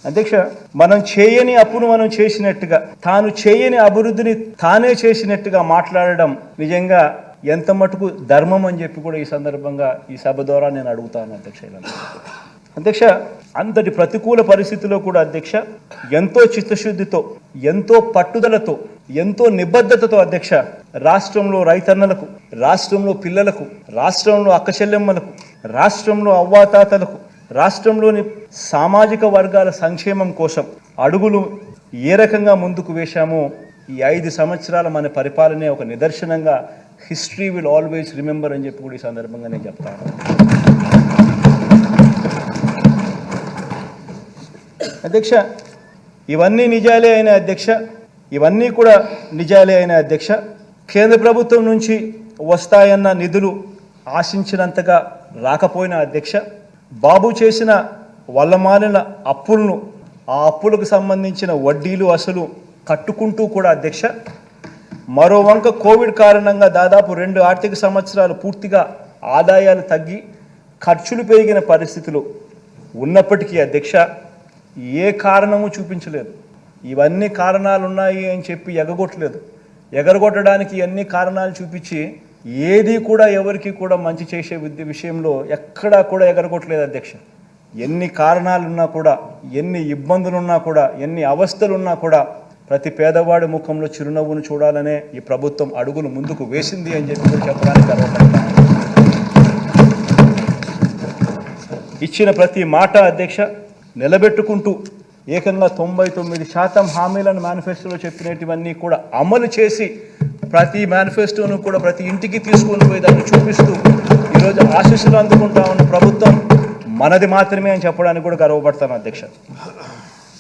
అధ్యక్ష, మనం చేయని అప్పును మనం చేసినట్టుగా, తాను చేయని అభివృద్ధిని తానే చేసినట్టుగా మాట్లాడడం నిజంగా ఎంత మటుకు ధర్మం అని చెప్పి కూడా ఈ సందర్భంగా ఈ సభ ద్వారా నేను అడుగుతాను అధ్యక్ష. అధ్యక్ష, అంతటి ప్రతికూల పరిస్థితుల్లో కూడా అధ్యక్ష ఎంతో చిత్తశుద్ధితో, ఎంతో పట్టుదలతో, ఎంతో నిబద్ధతతో అధ్యక్ష రాష్ట్రంలో రైతన్నలకు, రాష్ట్రంలో పిల్లలకు, రాష్ట్రంలో అక్కచెల్లెమ్మలకు, రాష్ట్రంలో అవ్వాతాతలకు, రాష్ట్రంలోని సామాజిక వర్గాల సంక్షేమం కోసం అడుగులు ఏ రకంగా ముందుకు వేశామో ఈ 5 సంవత్సరాల మన పరిపాలనే ఒక నిదర్శనంగా హిస్టరీ విల్ ఆల్వేస్ రిమెంబర్ అని చెప్పి కూడా ఈ సందర్భంగా నేను చెప్తాను. అధ్యక్ష, ఇవన్నీ నిజాలే అయిన అధ్యక్ష, ఇవన్నీ కూడా నిజాలే అయిన అధ్యక్ష, కేంద్ర ప్రభుత్వం నుంచి వస్తాయన్న నిధులు ఆశించినంతగా రాకపోయినా అధ్యక్ష, బాబు చేసిన వల్లమాలిన అప్పులను, ఆ అప్పులకు సంబంధించిన వడ్డీలు అసలు కట్టుకుంటూ కూడా అధ్యక్ష మరో వంక కోవిడ్ కారణంగా దాదాపు 2 ఆర్థిక సంవత్సరాలు పూర్తిగా ఆదాయాలు తగ్గి ఖర్చులు పెరిగిన పరిస్థితులు ఉన్నప్పటికీ అధ్యక్ష ఏ కారణము చూపించలేదు. ఇవన్నీ కారణాలు ఉన్నాయి అని చెప్పి ఎగరగొట్టడానికి అన్ని కారణాలు చూపించి ఏది కూడా ఎవరికి కూడా మంచి చేసే విషయంలో ఎక్కడా కూడా ఎగరగొట్టలేదు అధ్యక్ష. ఎన్ని కారణాలున్నా కూడా, ఎన్ని ఇబ్బందులున్నా కూడా, ఎన్ని అవస్థలున్నా కూడా ప్రతి పేదవాడి ముఖంలో చిరునవ్వును చూడాలనే ఈ ప్రభుత్వం అడుగులు ముందుకు వేసింది అని చెప్పి చెప్పడానికి గర్వపడతాను. ఇచ్చిన ప్రతి మాట అధ్యక్ష నిలబెట్టుకుంటూ ఏకంగా 99% హామీలను మేనిఫెస్టోలో చెప్పినటువన్నీ కూడా అమలు చేసి ప్రతి మేనిఫెస్టోను కూడా ప్రతి ఇంటికి తీసుకొని పోయి దాన్ని చూపిస్తూ ఈరోజు ఆశీస్సులు అందుకుంటా ఉన్న ప్రభుత్వం మనది మాత్రమే అని చెప్పడానికి కూడా గర్వపడతాను అధ్యక్ష.